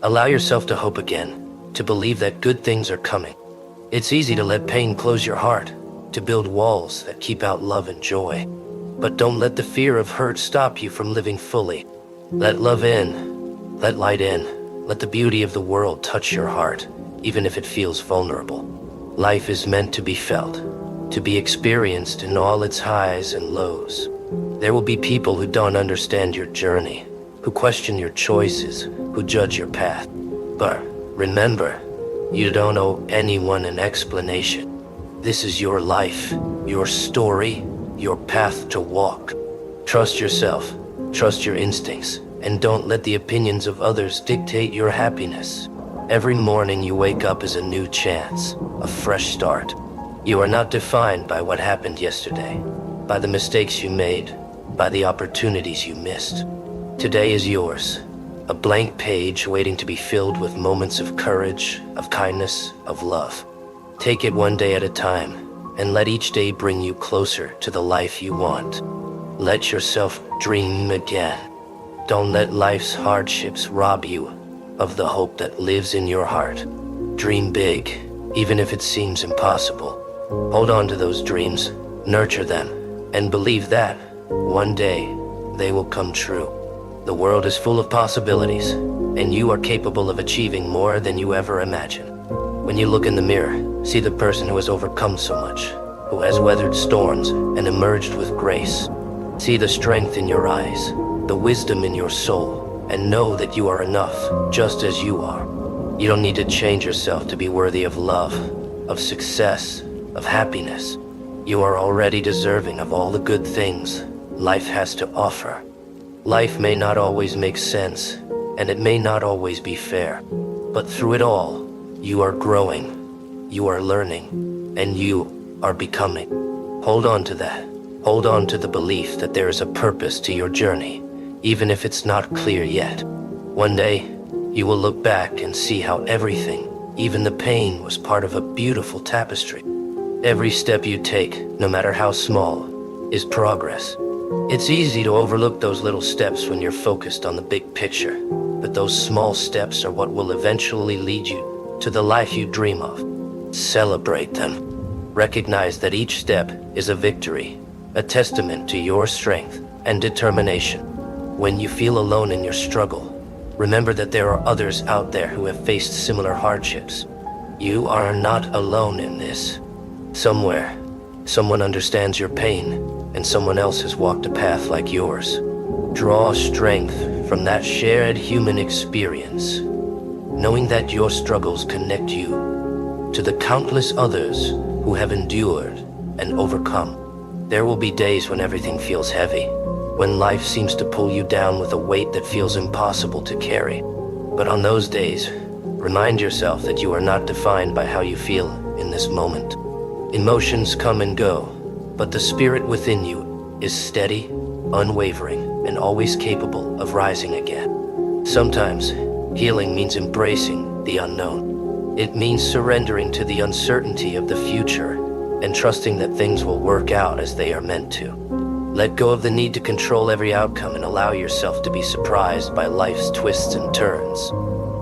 Allow yourself to hope again, to believe that good things are coming. It's easy to let pain close your heart, to build walls that keep out love and joy. But don't let the fear of hurt stop you from living fully. Let love in, let light in, let the beauty of the world touch your heart, even if it feels vulnerable. Life is meant to be felt, to be experienced in all its highs and lows. There will be people who don't understand your journey, who question your choices, who judge your path. But remember, you don't owe anyone an explanation. This is your life, your story, your path to walk. Trust yourself, trust your instincts, and don't let the opinions of others dictate your happiness. Every morning you wake up is a new chance, a fresh start. You are not defined by what happened yesterday, by the mistakes you made, by the opportunities you missed. Today is yours, a blank page waiting to be filled with moments of courage, of kindness, of love. Take it one day at a time, and let each day bring you closer to the life you want. Let yourself dream again. Don't let life's hardships rob you of the hope that lives in your heart. Dream big, even if it seems impossible. Hold on to those dreams, nurture them, and believe that, one day, they will come true. The world is full of possibilities, and you are capable of achieving more than you ever imagined. When you look in the mirror, see the person who has overcome so much, who has weathered storms and emerged with grace. See the strength in your eyes, the wisdom in your soul, and know that you are enough, just as you are. You don't need to change yourself to be worthy of love, of success, of happiness. You are already deserving of all the good things life has to offer. Life may not always make sense, and it may not always be fair, but through it all, you are growing, you are learning, and you are becoming. Hold on to that. Hold on to the belief that there is a purpose to your journey, even if it's not clear yet. One day, you will look back and see how everything, even the pain, was part of a beautiful tapestry. Every step you take, no matter how small, is progress. It's easy to overlook those little steps when you're focused on the big picture, but those small steps are what will eventually lead you to the life you dream of. Celebrate them. Recognize that each step is a victory, a testament to your strength and determination. When you feel alone in your struggle, remember that there are others out there who have faced similar hardships. You are not alone in this. Somewhere, someone understands your pain, and someone else has walked a path like yours. Draw strength from that shared human experience, knowing that your struggles connect you to the countless others who have endured and overcome. There will be days when everything feels heavy, when life seems to pull you down with a weight that feels impossible to carry. But on those days, remind yourself that you are not defined by how you feel in this moment. Emotions come and go, but the spirit within you is steady, unwavering, and always capable of rising again. Sometimes, healing means embracing the unknown. It means surrendering to the uncertainty of the future and trusting that things will work out as they are meant to. Let go of the need to control every outcome and allow yourself to be surprised by life's twists and turns.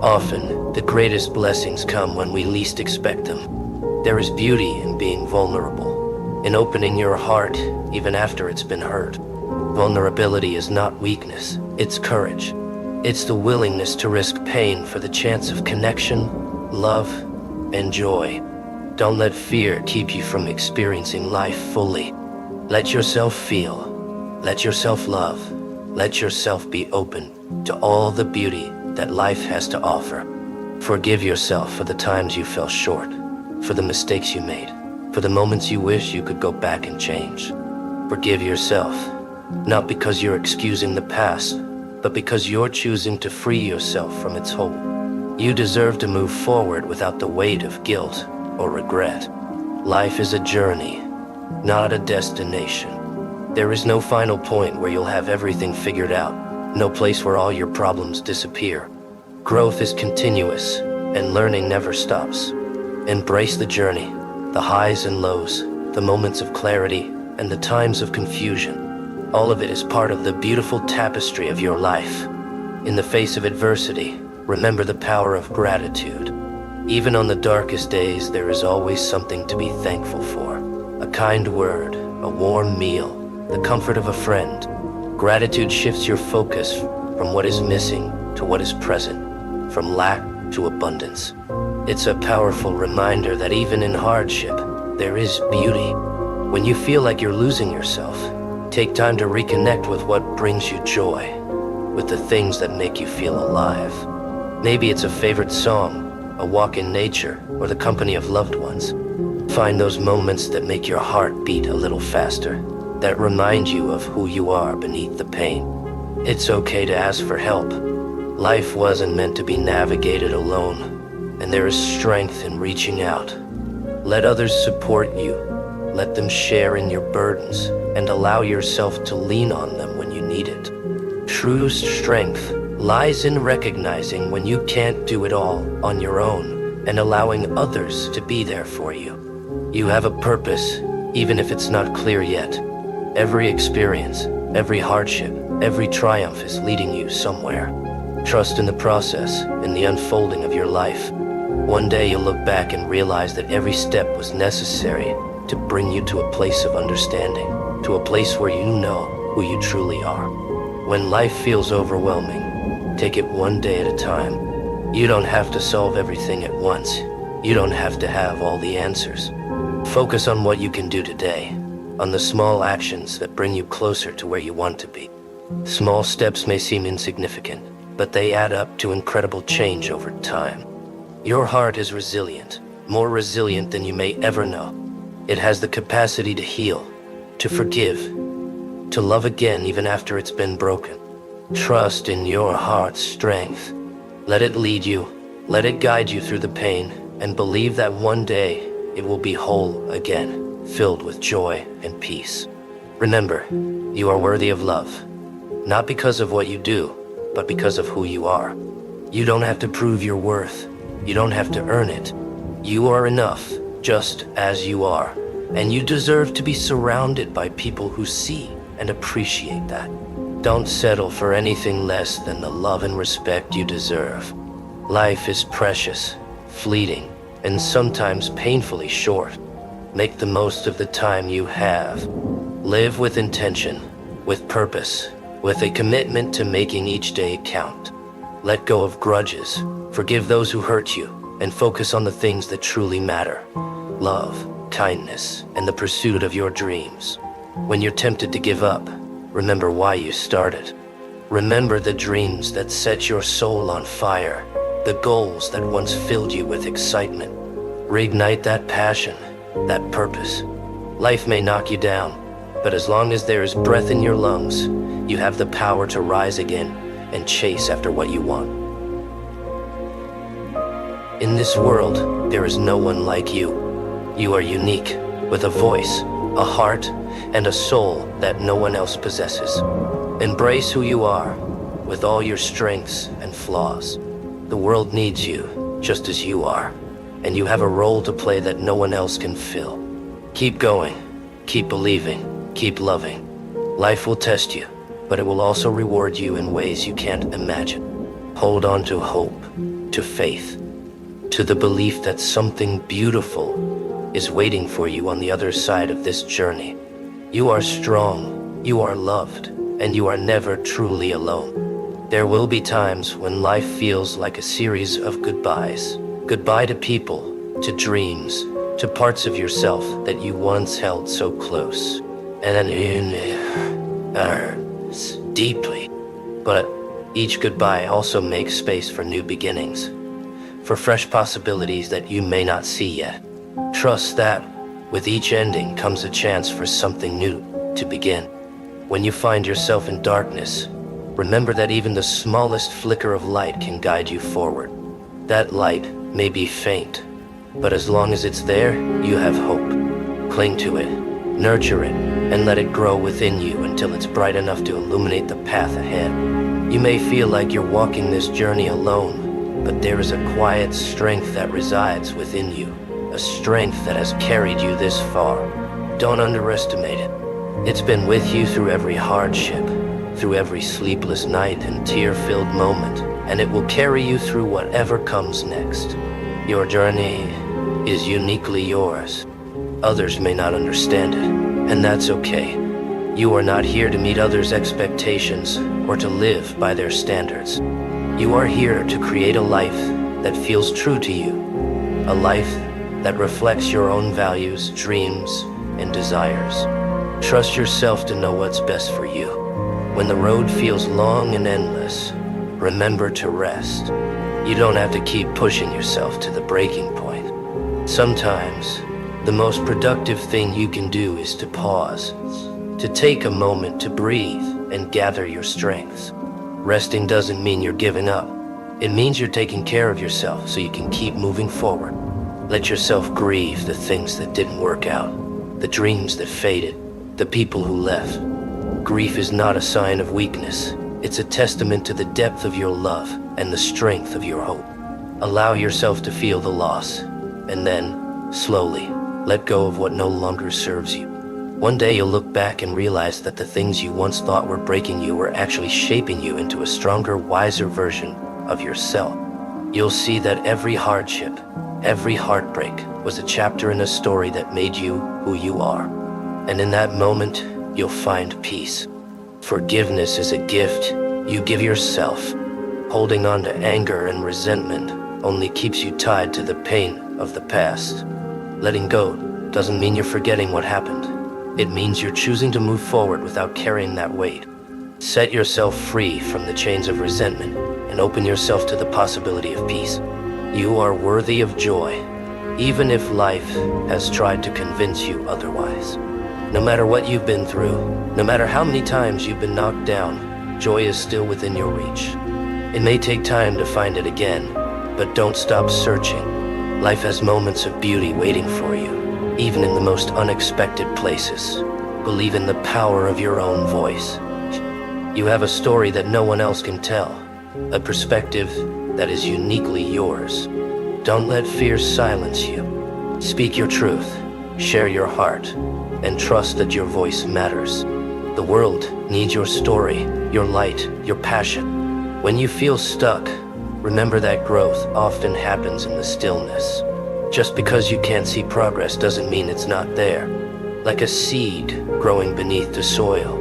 Often, the greatest blessings come when we least expect them. There is beauty in being vulnerable, in opening your heart even after it's been hurt. Vulnerability is not weakness, it's courage. It's the willingness to risk pain for the chance of connection, love, and joy. Don't let fear keep you from experiencing life fully. Let yourself feel, let yourself love, let yourself be open to all the beauty that life has to offer. Forgive yourself for the times you fell short, for the mistakes you made, for the moments you wish you could go back and change. Forgive yourself, not because you're excusing the past, but because you're choosing to free yourself from its hold. You deserve to move forward without the weight of guilt or regret. Life is a journey, not a destination. There is no final point where you'll have everything figured out, no place where all your problems disappear. Growth is continuous, and learning never stops. Embrace the journey, the highs and lows, the moments of clarity, and the times of confusion. All of it is part of the beautiful tapestry of your life. In the face of adversity, Remember the power of gratitude. Even on the darkest days, there is always something to be thankful for. A kind word, a warm meal, the comfort of a friend. Gratitude shifts your focus from what is missing to what is present, from lack to abundance. It's a powerful reminder that even in hardship, there is beauty. When you feel like you're losing yourself, take time to reconnect with what brings you joy, with the things that make you feel alive. Maybe it's a favorite song, a walk in nature, or the company of loved ones. Find those moments that make your heart beat a little faster, that remind you of who you are beneath the pain. It's okay to ask for help. Life wasn't meant to be navigated alone, and there is strength in reaching out. Let others support you. Let them share in your burdens, and allow yourself to lean on them when you need it. True strength lies in recognizing when you can't do it all on your own, and allowing others to be there for you. You have a purpose, even if it's not clear yet. Every experience, every hardship, every triumph is leading you somewhere. Trust in the process, in the unfolding of your life. One day you'll look back and realize that every step was necessary to bring you to a place of understanding, to a place where you know who you truly are. When life feels overwhelming, take it one day at a time. You don't have to solve everything at once. You don't have to have all the answers. Focus on what you can do today, on the small actions that bring you closer to where you want to be. Small steps may seem insignificant, but they add up to incredible change over time. Your heart is resilient, more resilient than you may ever know. It has the capacity to heal, to forgive, to love again even after it's been broken. Trust in your heart's strength. Let it lead you, let it guide you through the pain, and believe that one day it will be whole again, filled with joy and peace. Remember, you are worthy of love, not because of what you do, but because of who you are. You don't have to prove your worth. You don't have to earn it. You are enough, just as you are, and you deserve to be surrounded by people who see and appreciate that. Don't settle for anything less than the love and respect you deserve. Life is precious, fleeting, and sometimes painfully short. Make the most of the time you have. Live with intention, with purpose, with a commitment to making each day count. Let go of grudges, forgive those who hurt you, and focus on the things that truly matter. Love, kindness, and the pursuit of your dreams. When you're tempted to give up, remember why you started. Remember the dreams that set your soul on fire, the goals that once filled you with excitement. Reignite that passion, that purpose. Life may knock you down, but as long as there is breath in your lungs, you have the power to rise again and chase after what you want. In this world, there is no one like you. You are unique, with a voice, a heart, and a soul that no one else possesses. Embrace who you are, with all your strengths and flaws. The world needs you, just as you are, and you have a role to play that no one else can fill. Keep going, keep believing, keep loving. Life will test you, but it will also reward you in ways you can't imagine. Hold on to hope, to faith, to the belief that something beautiful is waiting for you on the other side of this journey. You are strong, you are loved, and you are never truly alone. There will be times when life feels like a series of goodbyes. Goodbye to people, to dreams, to parts of yourself that you once held so close. And it hurts deeply. But each goodbye also makes space for new beginnings, for fresh possibilities that you may not see yet. Trust that with each ending comes a chance for something new to begin. When you find yourself in darkness, remember that even the smallest flicker of light can guide you forward. That light may be faint, but as long as it's there, you have hope. Cling to it, nurture it, and let it grow within you until it's bright enough to illuminate the path ahead. You may feel like you're walking this journey alone, but there is a quiet strength that resides within you, a strength that has carried you this far. Don't underestimate it. It's been with you through every hardship, through every sleepless night and tear-filled moment. and it will carry you through whatever comes next. Your journey is uniquely yours. Others may not understand it, and that's okay. You are not here to meet others' expectations or to live by their standards. You are here to create a life that feels true to you, a life that reflects your own values, dreams, and desires. Trust yourself to know what's best for you. When the road feels long and endless, remember to rest. You don't have to keep pushing yourself to the breaking point. Sometimes, the most productive thing you can do is to pause, to take a moment to breathe and gather your strength. Resting doesn't mean you're giving up. It means you're taking care of yourself so you can keep moving forward. Let yourself grieve the things that didn't work out, the dreams that faded, the people who left. Grief is not a sign of weakness. It's a testament to the depth of your love and the strength of your hope. Allow yourself to feel the loss, and then, slowly, let go of what no longer serves you. One day you'll look back and realize that the things you once thought were breaking you were actually shaping you into a stronger, wiser version of yourself. You'll see that every hardship, every heartbreak was a chapter in a story that made you who you are. And in that moment, you'll find peace. Forgiveness is a gift you give yourself. Holding on to anger and resentment only keeps you tied to the pain of the past. Letting go doesn't mean you're forgetting what happened. It means you're choosing to move forward without carrying that weight. Set yourself free from the chains of resentment and open yourself to the possibility of peace. You are worthy of joy, even if life has tried to convince you otherwise. No matter what you've been through, no matter how many times you've been knocked down, joy is still within your reach. It may take time to find it again, but don't stop searching. Life has moments of beauty waiting for you, even in the most unexpected places. Believe in the power of your own voice. You have a story that no one else can tell, a perspective that is uniquely yours. Don't let fear silence you. Speak your truth, share your heart, and trust that your voice matters. The world needs your story, your light, your passion. When you feel stuck, remember that growth often happens in the stillness. Just because you can't see progress doesn't mean it's not there. Like a seed growing beneath the soil,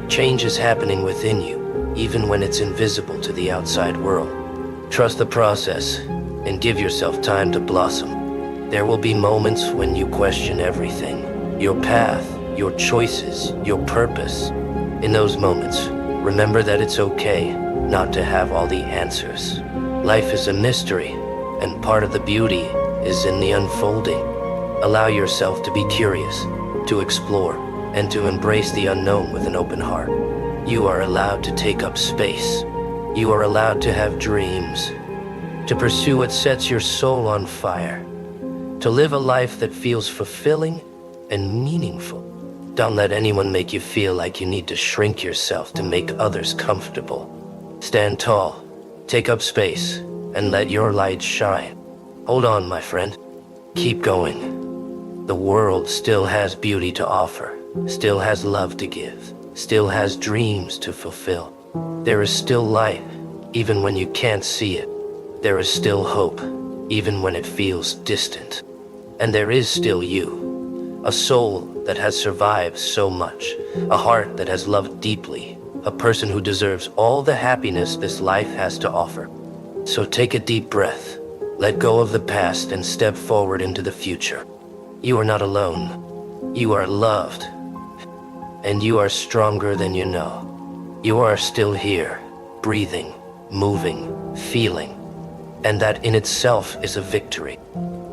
change is happening within you, even when it's invisible to the outside world. Trust the process and give yourself time to blossom. There will be moments when you question everything, your path, your choices, your purpose. In those moments, remember that it's okay not to have all the answers. Life is a mystery, and part of the beauty is in the unfolding. Allow yourself to be curious, to explore, and to embrace the unknown with an open heart. You are allowed to take up space. You are allowed to have dreams, to pursue what sets your soul on fire, to live a life that feels fulfilling and meaningful. Don't let anyone make you feel like you need to shrink yourself to make others comfortable. Stand tall, take up space, and let your light shine. Hold on, my friend. Keep going. The world still has beauty to offer, still has love to give, still has dreams to fulfill. There is still light, even when you can't see it. There is still hope, even when it feels distant. And there is still you, a soul that has survived so much, a heart that has loved deeply, a person who deserves all the happiness this life has to offer. So take a deep breath, let go of the past, and step forward into the future. You are not alone. You are loved. And you are stronger than you know. You are still here, breathing, moving, feeling. And that in itself is a victory.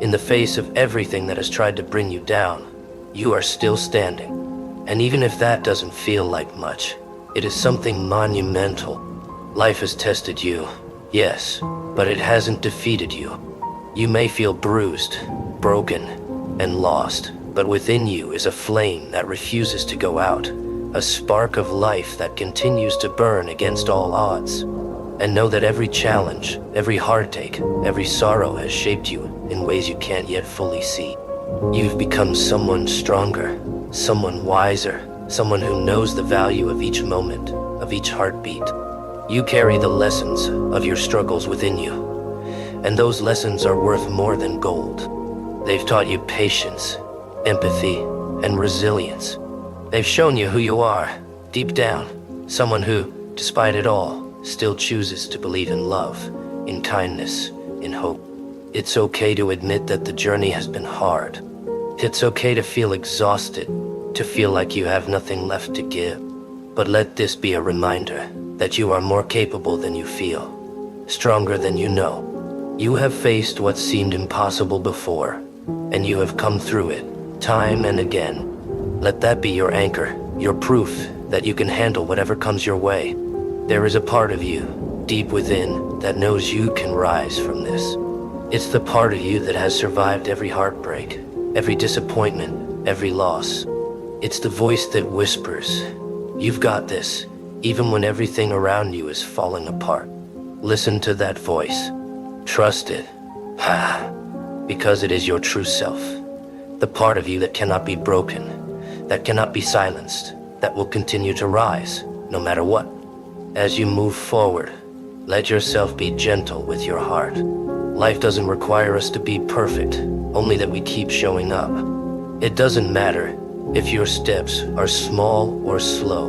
In the face of everything that has tried to bring you down, you are still standing. And even if that doesn't feel like much, it is something monumental. Life has tested you, yes, but it hasn't defeated you. You may feel bruised, broken, and lost, but within you is a flame that refuses to go out, a spark of life that continues to burn against all odds. And know that every challenge, every heartache, every sorrow has shaped you in ways you can't yet fully see. You've become someone stronger, someone wiser, someone who knows the value of each moment, of each heartbeat. You carry the lessons of your struggles within you, and those lessons are worth more than gold. They've taught you patience, empathy, and resilience. They've shown you who you are, deep down, someone who, despite it all, still chooses to believe in love, in kindness, in hope. It's okay to admit that the journey has been hard. It's okay to feel exhausted, to feel like you have nothing left to give. But let this be a reminder that you are more capable than you feel, stronger than you know. You have faced what seemed impossible before, and you have come through it, time and again. Let that be your anchor, your proof that you can handle whatever comes your way. There is a part of you, deep within, that knows you can rise from this. It's the part of you that has survived every heartbreak, every disappointment, every loss. It's the voice that whispers, "You've got this," even when everything around you is falling apart. Listen to that voice. Trust it. Because it is your true self. The part of you that cannot be broken, that cannot be silenced, that will continue to rise, no matter what. As you move forward, let yourself be gentle with your heart. Life doesn't require us to be perfect, only that we keep showing up. It doesn't matter if your steps are small or slow.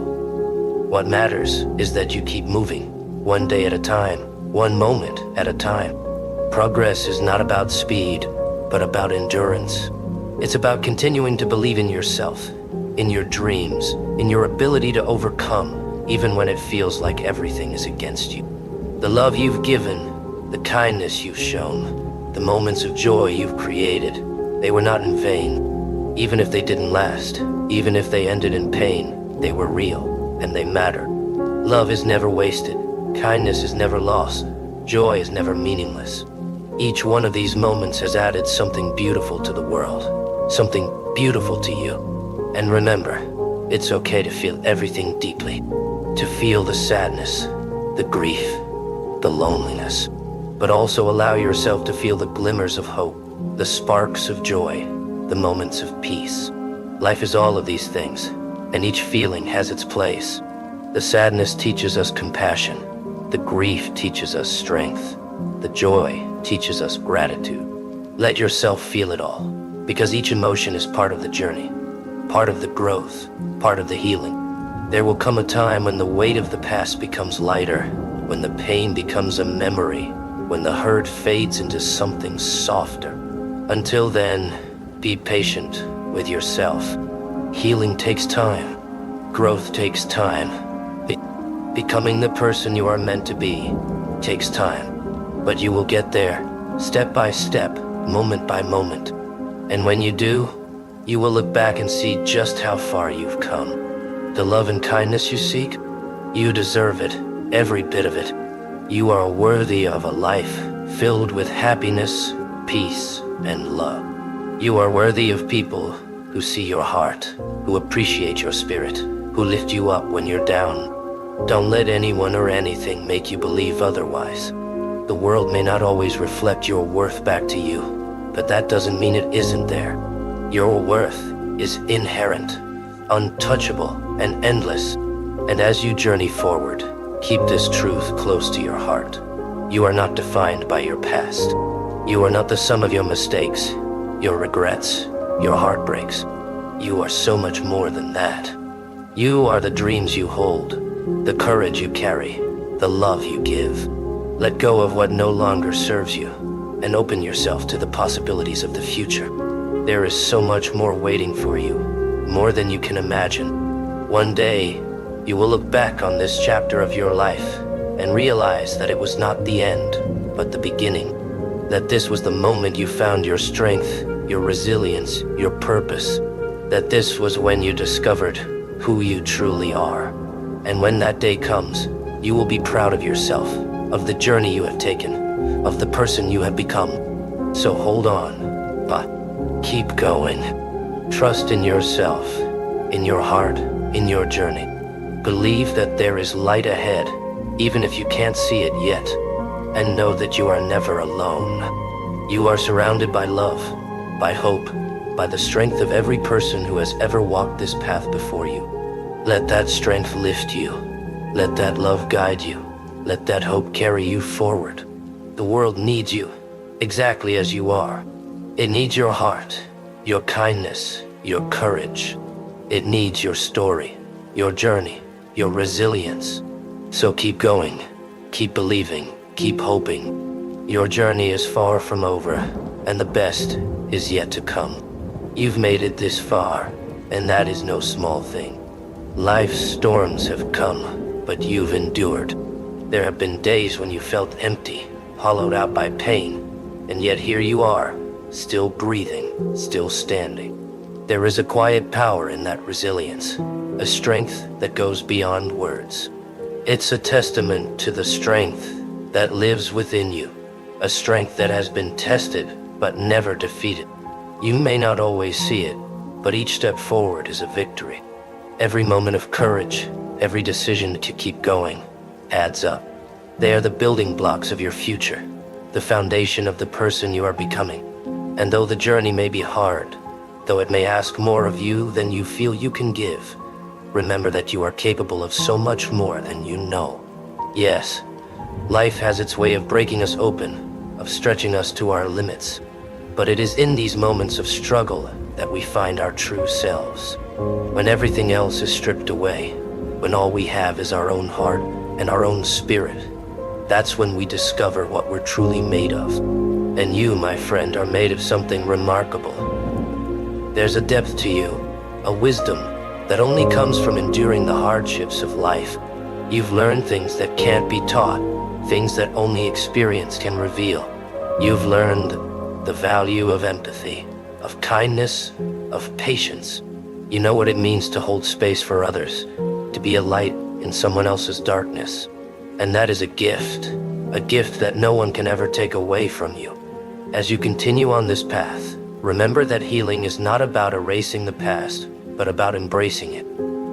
What matters is that you keep moving, one day at a time, one moment at a time. Progress is not about speed, but about endurance. It's about continuing to believe in yourself, in your dreams, in your ability to overcome, even when it feels like everything is against you. The love you've given, the kindness you've shown, the moments of joy you've created, they were not in vain. Even if they didn't last, even if they ended in pain, they were real, and they matter. Love is never wasted, kindness is never lost, joy is never meaningless. Each one of these moments has added something beautiful to the world, something beautiful to you. And remember, it's okay to feel everything deeply, to feel the sadness, the grief, the loneliness, but also allow yourself to feel the glimmers of hope, the sparks of joy, the moments of peace. Life is all of these things, and each feeling has its place. The sadness teaches us compassion, the grief teaches us strength, the joy teaches us gratitude. Let yourself feel it all, because each emotion is part of the journey, part of the growth, part of the healing. There will come a time when the weight of the past becomes lighter, when the pain becomes a memory, when the hurt fades into something softer. Until then, be patient with yourself. Healing takes time. Growth takes time. Becoming the person you are meant to be takes time. But you will get there, step by step, moment by moment. And when you do, you will look back and see just how far you've come. The love and kindness you seek, you deserve it, every bit of it. You are worthy of a life filled with happiness, peace, and love. You are worthy of people who see your heart, who appreciate your spirit, who lift you up when you're down. Don't let anyone or anything make you believe otherwise. The world may not always reflect your worth back to you, but that doesn't mean it isn't there. Your worth is inherent, untouchable, and endless. And as you journey forward, keep this truth close to your heart. You are not defined by your past. You are not the sum of your mistakes, your regrets, your heartbreaks. You are so much more than that. You are the dreams you hold, the courage you carry, the love you give. Let go of what no longer serves you, and open yourself to the possibilities of the future. There is so much more waiting for you, more than you can imagine. One day, you will look back on this chapter of your life and realize that it was not the end, but the beginning. That this was the moment you found your strength, your resilience, your purpose. That this was when you discovered who you truly are. And when that day comes, you will be proud of yourself, of the journey you have taken, of the person you have become. So hold on, but keep going. Trust in yourself, in your heart, in your journey. Believe that there is light ahead, even if you can't see it yet. And know that you are never alone. You are surrounded by love, by hope, by the strength of every person who has ever walked this path before you. Let that strength lift you. Let that love guide you. Let that hope carry you forward. The world needs you, exactly as you are. It needs your heart, your kindness, your courage. It needs your story, your journey, your resilience. So keep going, keep believing, keep hoping. Your journey is far from over, and the best is yet to come. You've made it this far, and that is no small thing. Life's storms have come, but you've endured. There have been days when you felt empty, hollowed out by pain, and yet here you are, still breathing, still standing. There is a quiet power in that resilience, a strength that goes beyond words. It's a testament to the strength that lives within you, a strength that has been tested but never defeated. You may not always see it, but each step forward is a victory. Every moment of courage, every decision to keep going, adds up. They are the building blocks of your future, the foundation of the person you are becoming. And though the journey may be hard, though it may ask more of you than you feel you can give, remember that you are capable of so much more than you know. Yes, life has its way of breaking us open, of stretching us to our limits. But it is in these moments of struggle that we find our true selves. When everything else is stripped away, when all we have is our own heart and our own spirit, that's when we discover what we're truly made of. And you, my friend, are made of something remarkable. There's a depth to you, a wisdom that only comes from enduring the hardships of life. You've learned things that can't be taught, things that only experience can reveal. You've learned the value of empathy, of kindness, of patience. You know what it means to hold space for others, to be a light in someone else's darkness. And that is a gift that no one can ever take away from you. As you continue on this path, remember that healing is not about erasing the past, but about embracing it.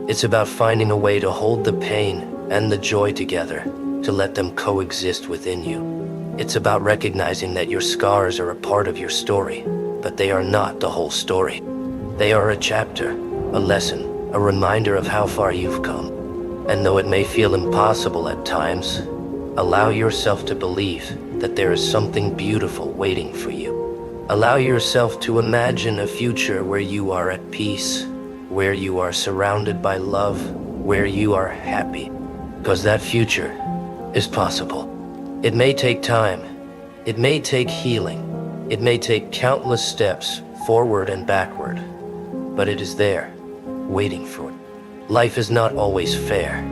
It's about finding a way to hold the pain and the joy together, to let them coexist within you. It's about recognizing that your scars are a part of your story, but they are not the whole story. They are a chapter, a lesson, a reminder of how far you've come. And though it may feel impossible at times, allow yourself to believe that there is something beautiful waiting for you. Allow yourself to imagine a future where you are at peace, where you are surrounded by love, where you are happy. Because that future is possible. It may take time. It may take healing. It may take countless steps forward and backward. But it is there, waiting for it. Life is not always fair,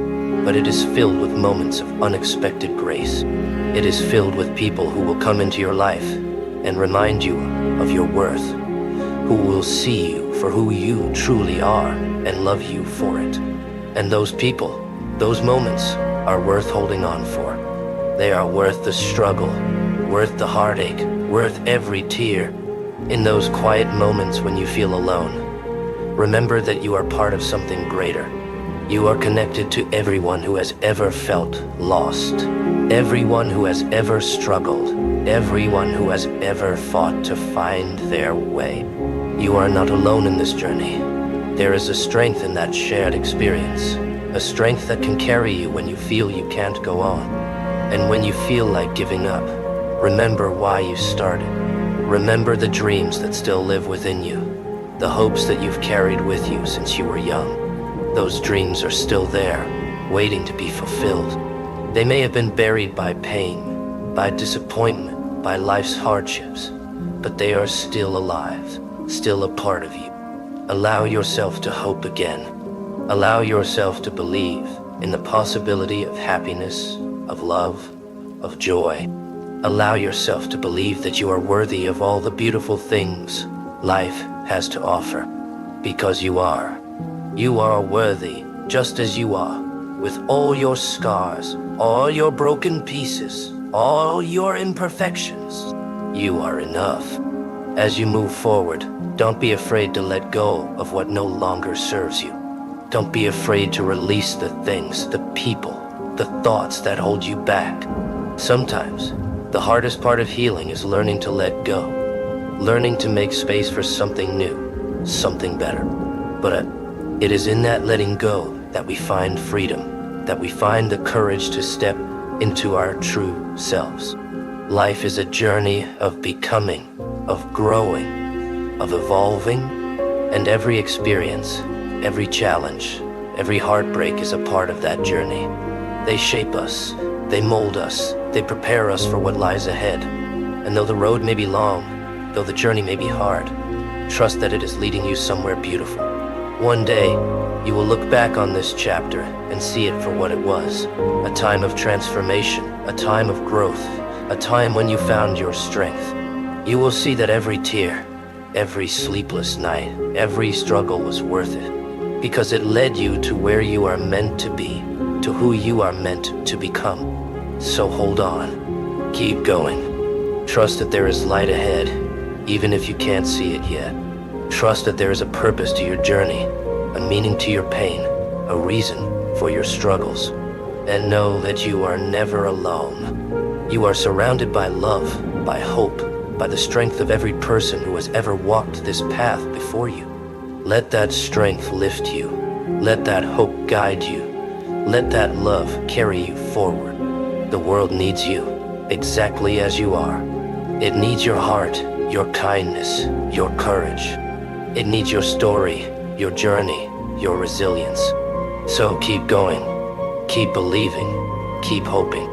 but it is filled with moments of unexpected grace. It is filled with people who will come into your life and remind you of your worth, who will see you for who you truly are and love you for it. And those people, those moments, are worth holding on for. They are worth the struggle, worth the heartache, worth every tear. In those quiet moments when you feel alone, remember that you are part of something greater. You are connected to everyone who has ever felt lost, everyone who has ever struggled, everyone who has ever fought to find their way. You are not alone in this journey. There is a strength in that shared experience, a strength that can carry you when you feel you can't go on. And when you feel like giving up, remember why you started. Remember the dreams that still live within you, the hopes that you've carried with you since you were young. Those dreams are still there, waiting to be fulfilled. They may have been buried by pain, by disappointment, by life's hardships, but they are still alive, still a part of you. Allow yourself to hope again. Allow yourself to believe in the possibility of happiness, of love, of joy. Allow yourself to believe that you are worthy of all the beautiful things life has to offer, because you are. You are worthy just as you are, with all your scars, all your broken pieces, all your imperfections. You are enough. As you move forward, don't be afraid to let go of what no longer serves you. Don't be afraid to release the things, the people, the thoughts that hold you back. Sometimes, the hardest part of healing is learning to let go, learning to make space for something new, something better. But it is in that letting go that we find freedom, that we find the courage to step into our true selves. Life is a journey of becoming, of growing, of evolving, and every experience, every challenge, every heartbreak is a part of that journey. They shape us, they mold us, they prepare us for what lies ahead. And though the road may be long, though the journey may be hard, trust that it is leading you somewhere beautiful. One day, you will look back on this chapter and see it for what it was, a time of transformation, a time of growth, a time when you found your strength. You will see that every tear, every sleepless night, every struggle was worth it, because it led you to where you are meant to be, to who you are meant to become. So hold on, keep going. Trust that there is light ahead, even if you can't see it yet. Trust that there is a purpose to your journey, a meaning to your pain, a reason for your struggles. And know that you are never alone. You are surrounded by love, by hope, by the strength of every person who has ever walked this path before you. Let that strength lift you. Let that hope guide you. Let that love carry you forward. The world needs you, exactly as you are. It needs your heart, your kindness, your courage. It needs your story, your journey, your resilience. So keep going, keep believing, keep hoping.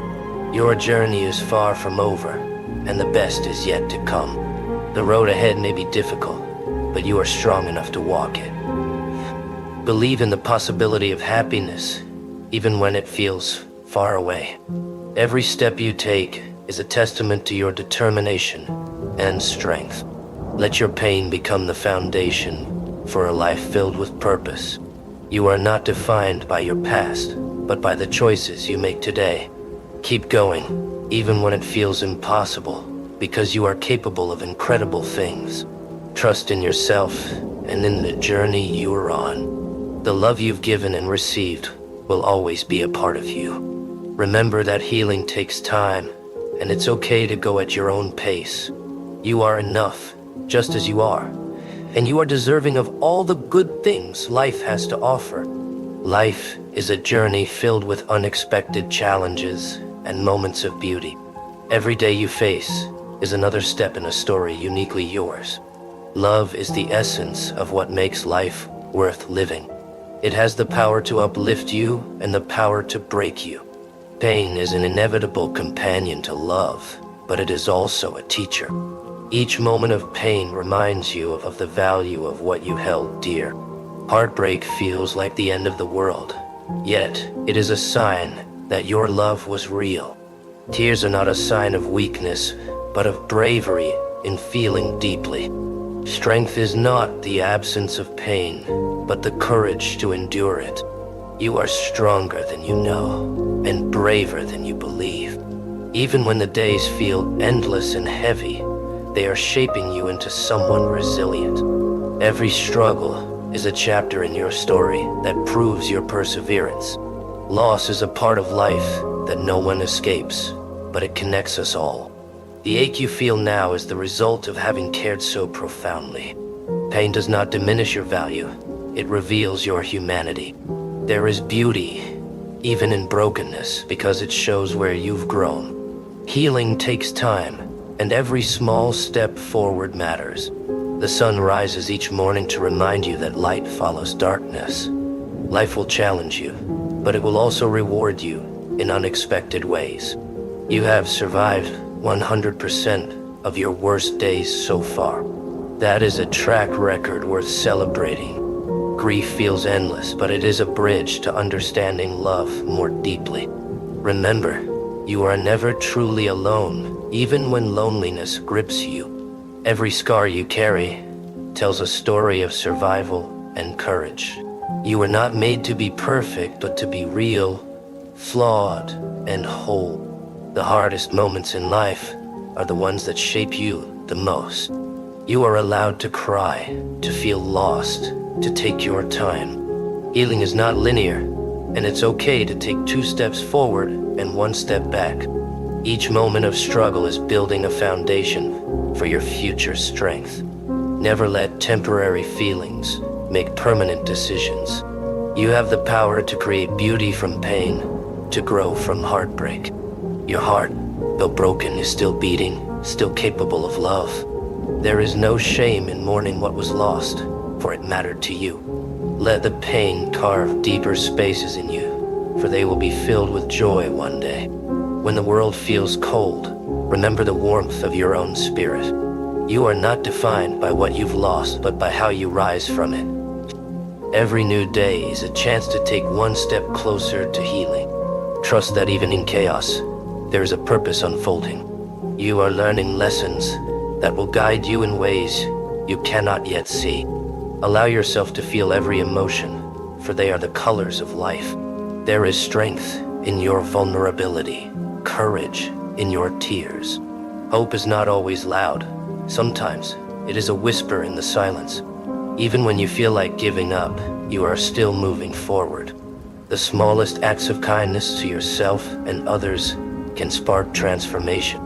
Your journey is far from over, and the best is yet to come. The road ahead may be difficult, but you are strong enough to walk it. Believe in the possibility of happiness, even when it feels far away. Every step you take is a testament to your determination and strength. Let your pain become the foundation for a life filled with purpose. You are not defined by your past, but by the choices you make today. Keep going, even when it feels impossible, because you are capable of incredible things. Trust in yourself and in the journey you are on. The love you've given and received will always be a part of you. Remember that healing takes time, and it's okay to go at your own pace. You are enough, just as you are, and you are deserving of all the good things life has to offer. Life is a journey filled with unexpected challenges and moments of beauty. Every day you face is another step in a story uniquely yours. Love is the essence of what makes life worth living. It has the power to uplift you and the power to break you. Pain is an inevitable companion to love, but it is also a teacher. Each moment of pain reminds you of the value of what you held dear. Heartbreak feels like the end of the world, yet it is a sign that your love was real. Tears are not a sign of weakness, but of bravery in feeling deeply. Strength is not the absence of pain, but the courage to endure it. You are stronger than you know, and braver than you believe. Even when the days feel endless and heavy, they are shaping you into someone resilient. Every struggle is a chapter in your story that proves your perseverance. Loss is a part of life that no one escapes, but it connects us all. The ache you feel now is the result of having cared so profoundly. Pain does not diminish your value, it reveals your humanity. There is beauty, even in brokenness, because it shows where you've grown. Healing takes time, and every small step forward matters. The sun rises each morning to remind you that light follows darkness. Life will challenge you, but it will also reward you in unexpected ways. You have survived 100% of your worst days so far. That is a track record worth celebrating. Grief feels endless, but it is a bridge to understanding love more deeply. Remember, you are never truly alone, even when loneliness grips you. Every scar you carry tells a story of survival and courage. You were not made to be perfect, but to be real, flawed, and whole. The hardest moments in life are the ones that shape you the most. You are allowed to cry, to feel lost, to take your time. Healing is not linear, and it's okay to take 2 steps forward and 1 step back. Each moment of struggle is building a foundation for your future strength. Never let temporary feelings make permanent decisions. You have the power to create beauty from pain, to grow from heartbreak. Your heart, though broken, is still beating, still capable of love. There is no shame in mourning what was lost, for it mattered to you. Let the pain carve deeper spaces in you, for they will be filled with joy one day. When the world feels cold, remember the warmth of your own spirit. You are not defined by what you've lost, but by how you rise from it. Every new day is a chance to take one step closer to healing. Trust that even in chaos, there is a purpose unfolding. You are learning lessons that will guide you in ways you cannot yet see. Allow yourself to feel every emotion, for they are the colors of life. There is strength in your vulnerability, courage in your tears. Hope is not always loud. Sometimes it is a whisper in the silence. Even when you feel like giving up, you are still moving forward. The smallest acts of kindness to yourself and others can spark transformation.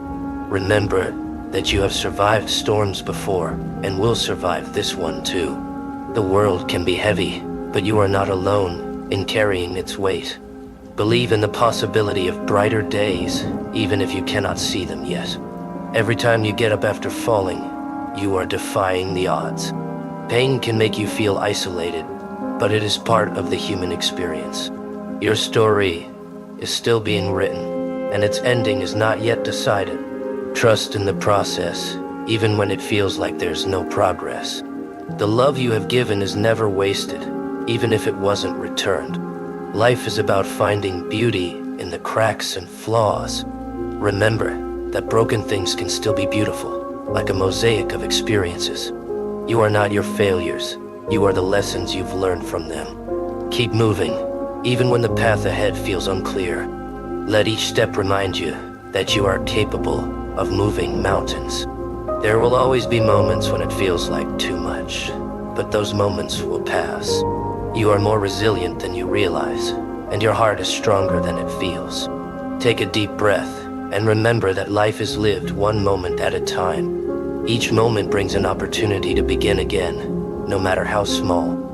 Remember that you have survived storms before and will survive this one too. The world can be heavy, but you are not alone in carrying its weight. Believe in the possibility of brighter days, even if you cannot see them yet. Every time you get up after falling, you are defying the odds. Pain can make you feel isolated, but it is part of the human experience. Your story is still being written, and its ending is not yet decided. Trust in the process, even when it feels like there's no progress. The love you have given is never wasted, even if it wasn't returned. Life is about finding beauty in the cracks and flaws. Remember that broken things can still be beautiful, like a mosaic of experiences. You are not your failures. You are the lessons you've learned from them. Keep moving, even when the path ahead feels unclear. Let each step remind you that you are capable of moving mountains. There will always be moments when it feels like too much, but those moments will pass. You are more resilient than you realize, and your heart is stronger than it feels. Take a deep breath, and remember that life is lived one moment at a time. Each moment brings an opportunity to begin again, no matter how small.